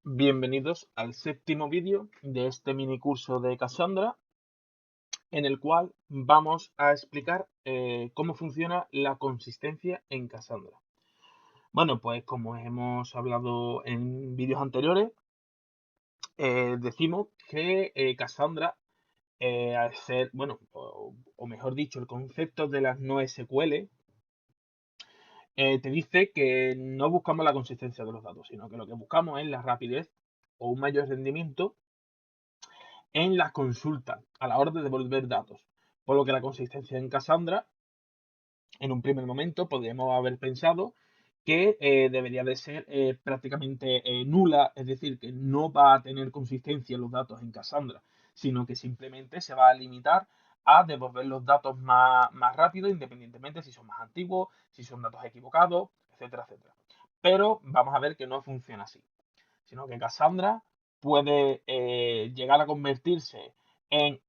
Bienvenidos al séptimo vídeo de este mini curso de Cassandra, en el cual vamos a explicar cómo funciona la consistencia en Cassandra. Bueno, pues como hemos hablado en vídeos anteriores, decimos que Cassandra, al ser, bueno, o mejor dicho, el concepto de las no SQL, te dice que no buscamos la consistencia de los datos, sino que lo que buscamos es la rapidez o un mayor rendimiento en las consultas a la hora de devolver datos. Por lo que la consistencia en Cassandra, en un primer momento, podríamos haber pensado que debería de ser prácticamente nula, es decir, que no va a tener consistencia en los datos en Cassandra, sino que simplemente se va a limitar a devolver los datos más rápido, independientemente si son más antiguos, si son datos equivocados, etcétera, etcétera. Pero vamos a ver que no funciona así, sino que Cassandra puede llegar a convertirse en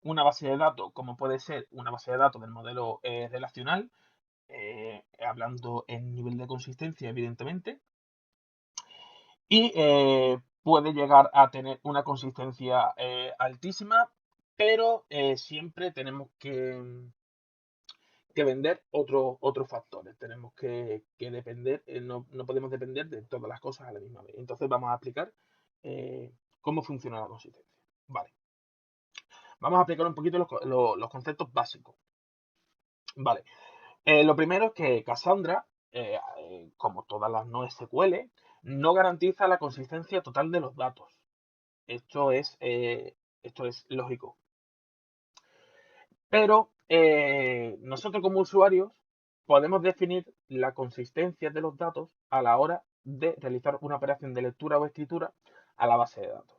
una base de datos, como puede ser una base de datos del modelo relacional, hablando en nivel de consistencia, evidentemente, y puede llegar a tener una consistencia altísima, pero siempre tenemos que vender otros factores. Tenemos que depender, no podemos depender de todas las cosas a la misma vez. Entonces vamos a aplicar cómo funciona la consistencia. Vale. Vamos a aplicar un poquito los conceptos básicos. Vale. Lo primero es que Cassandra, como todas las no SQL, no garantiza la consistencia total de los datos. Esto es lógico. Pero nosotros como usuarios podemos definir la consistencia de los datos a la hora de realizar una operación de lectura o escritura a la base de datos.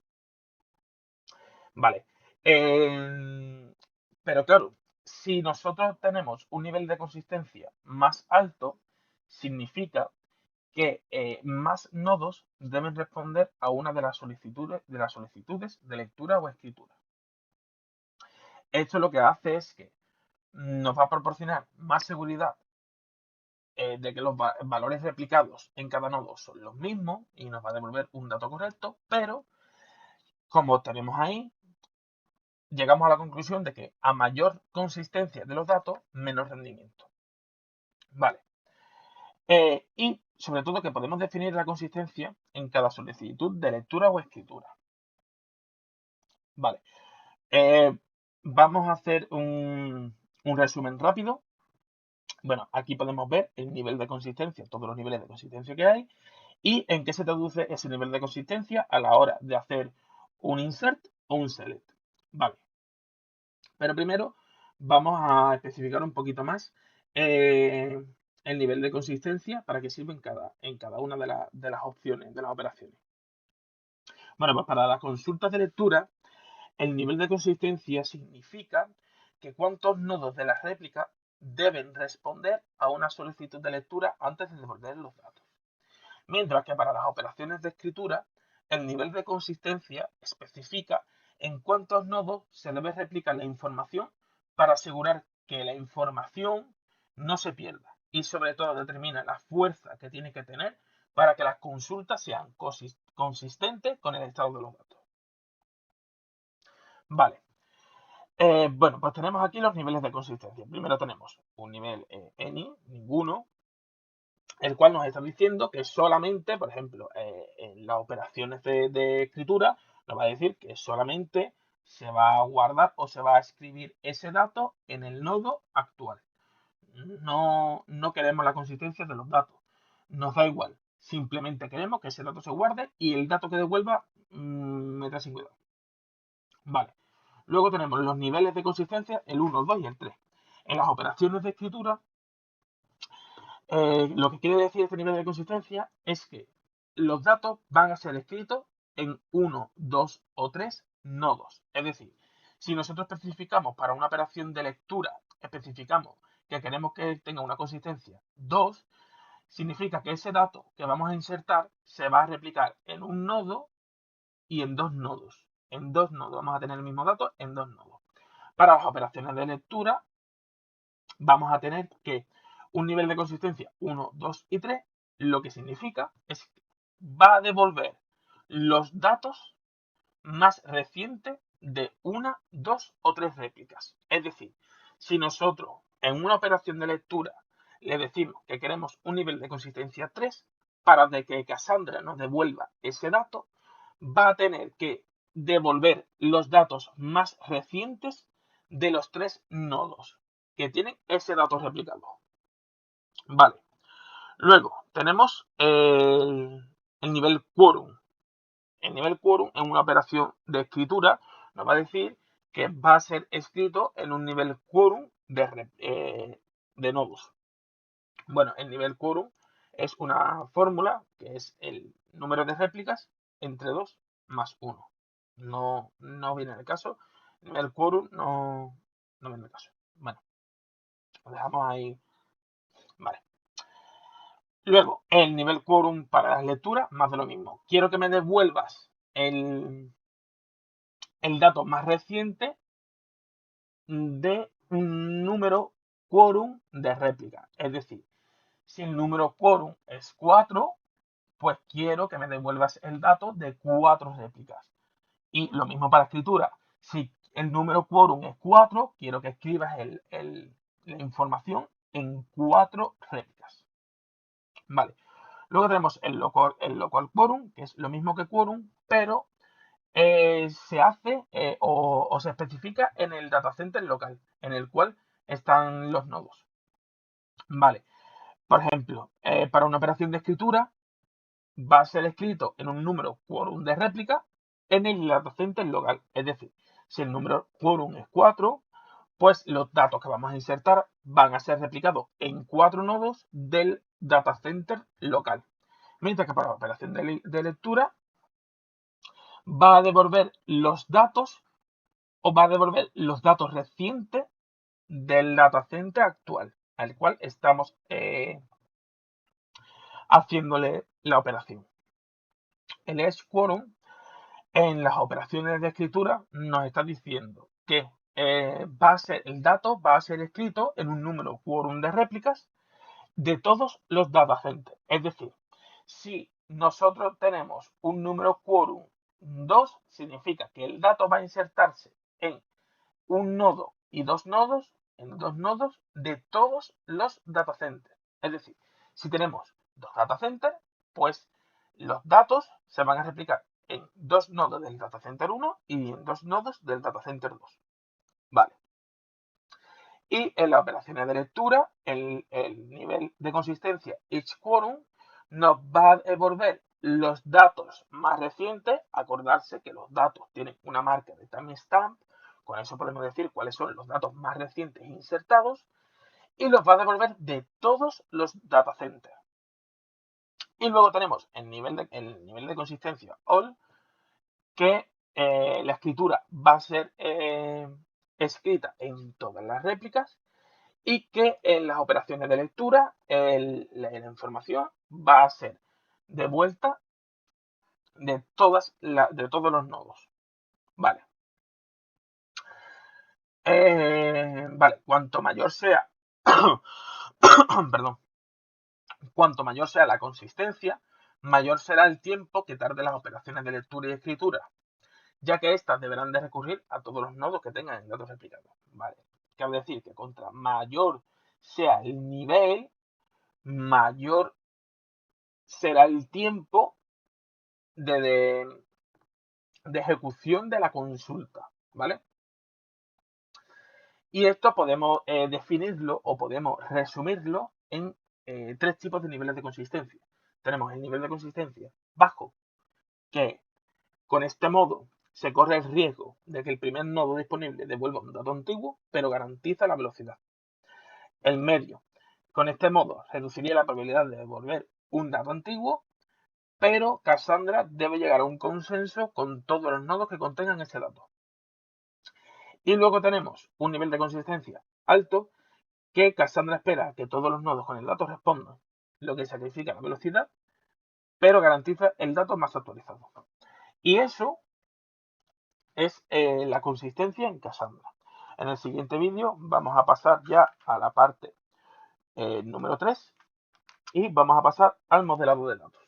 Vale. Pero claro, si nosotros tenemos un nivel de consistencia más alto, significa que más nodos deben responder a una de las solicitudes de lectura o escritura. Esto lo que hace es que nos va a proporcionar más seguridad de que los valores replicados en cada nodo son los mismos y nos va a devolver un dato correcto, pero como tenemos ahí, llegamos a la conclusión de que a mayor consistencia de los datos, menos rendimiento. Vale. Y sobre todo que podemos definir la consistencia en cada solicitud de lectura o escritura. Vale. Vamos a hacer un resumen rápido. Bueno, aquí podemos ver el nivel de consistencia, todos los niveles de consistencia que hay, y en qué se traduce ese nivel de consistencia a la hora de hacer un insert o un select. Vale. Pero primero vamos a especificar un poquito más eh, el nivel de consistencia para qué sirve en cada una de las opciones, de las operaciones. Bueno, pues para las consultas de lectura, el nivel de consistencia significa que cuántos nodos de la réplica deben responder a una solicitud de lectura antes de devolver los datos. Mientras que para las operaciones de escritura, el nivel de consistencia especifica en cuántos nodos se debe replicar la información para asegurar que la información no se pierda y sobre todo determina la fuerza que tiene que tener para que las consultas sean consistentes con el estado de los datos. Vale. Bueno, pues tenemos aquí los niveles de consistencia. Primero tenemos un nivel any, ninguno, el cual nos está diciendo que solamente, por ejemplo, en las operaciones de escritura, nos va a decir que solamente se va a guardar o se va a escribir ese dato en el nodo actual. No queremos la consistencia de los datos. Nos da igual. Simplemente queremos que ese dato se guarde y el dato que devuelva, meta sin cuidado. Vale. Luego tenemos los niveles de consistencia, el 1, el 2 y el 3. En las operaciones de escritura, lo que quiere decir este nivel de consistencia es que los datos van a ser escritos en 1, 2 o 3 nodos. Es decir, si nosotros especificamos para una operación de lectura, especificamos que queremos que tenga una consistencia 2, significa que ese dato que vamos a insertar se va a replicar en un nodo y en dos nodos. En dos nodos vamos a tener el mismo dato en dos nodos. Para las operaciones de lectura vamos a tener que un nivel de consistencia 1, 2 y 3, lo que significa es va a devolver los datos más recientes de una, dos o tres réplicas. Es decir, si nosotros en una operación de lectura le decimos que queremos un nivel de consistencia 3, para de que Cassandra nos devuelva ese dato, va a tener que devolver los datos más recientes de los tres nodos que tienen ese dato replicado. Vale. Luego tenemos el nivel quórum. El nivel quórum en una operación de escritura nos va a decir que va a ser escrito en un nivel quórum de nodos. Bueno, el nivel quórum es una fórmula que es el número de réplicas entre 2 más 1. No viene el caso. El nivel quórum no viene el caso. Bueno, lo dejamos ahí. Vale. Luego, el nivel quórum para las lecturas, más de lo mismo. Quiero que me devuelvas el dato más reciente de un número quórum de réplica. Es decir, si el número quórum es 4, pues quiero que me devuelvas el dato de 4 réplicas. Y lo mismo para escritura. Si el número quórum es 4, quiero que escribas la información en 4 réplicas. Vale. Luego tenemos el local quórum, que es lo mismo que quórum, pero se hace o se especifica en el datacenter local, en el cual están los nodos. Vale. Por ejemplo, para una operación de escritura va a ser escrito en un número quórum de réplica en el datacenter local. Es decir, si el número quórum es 4, pues los datos que vamos a insertar van a ser replicados en 4 nodos del datacenter local. Mientras que para la operación de lectura va a devolver los datos o va a devolver los datos recientes del datacenter actual, al cual estamos haciéndole la operación. El edge quorum en las operaciones de escritura nos está diciendo que el dato va a ser escrito en un número quórum de réplicas de todos los datacenters. Es decir, si nosotros tenemos un número quórum 2, significa que el dato va a insertarse en un nodo y dos nodos, de todos los datacenters. Es decir, si tenemos dos datacenters, pues los datos se van a replicar en dos nodos del datacenter 1 y en dos nodos del datacenter 2. Vale. Y en las operaciones de lectura, el nivel de consistencia each quorum nos va a devolver los datos más recientes. Acordarse que los datos tienen una marca de timestamp. Con eso podemos decir cuáles son los datos más recientes insertados. Y los va a devolver de todos los datacenters. Y luego tenemos el nivel de consistencia all, que la escritura va a ser escrita en todas las réplicas y que en las operaciones de lectura la información va a ser devuelta de todos los nodos. Vale. Vale, cuanto mayor sea, perdón, cuanto mayor sea la consistencia, mayor será el tiempo que tarde las operaciones de lectura y escritura, ya que éstas deberán de recurrir a todos los nodos que tengan el dato replicado. Vale. Cabe decir que contra mayor sea el nivel, mayor será el tiempo de ejecución de la consulta, ¿vale? Y esto podemos definirlo o podemos resumirlo en tres tipos de niveles de consistencia. Tenemos el nivel de consistencia bajo, que con este modo se corre el riesgo de que el primer nodo disponible devuelva un dato antiguo, pero garantiza la velocidad. El medio, con este modo reduciría la probabilidad de devolver un dato antiguo, pero Cassandra debe llegar a un consenso con todos los nodos que contengan ese dato. Y luego tenemos un nivel de consistencia alto, que Cassandra espera que todos los nodos con el dato respondan, lo que sacrifica la velocidad, pero garantiza el dato más actualizado. Y eso es la consistencia en Cassandra. En el siguiente vídeo vamos a pasar ya a la parte número 3 y vamos a pasar al modelado de datos.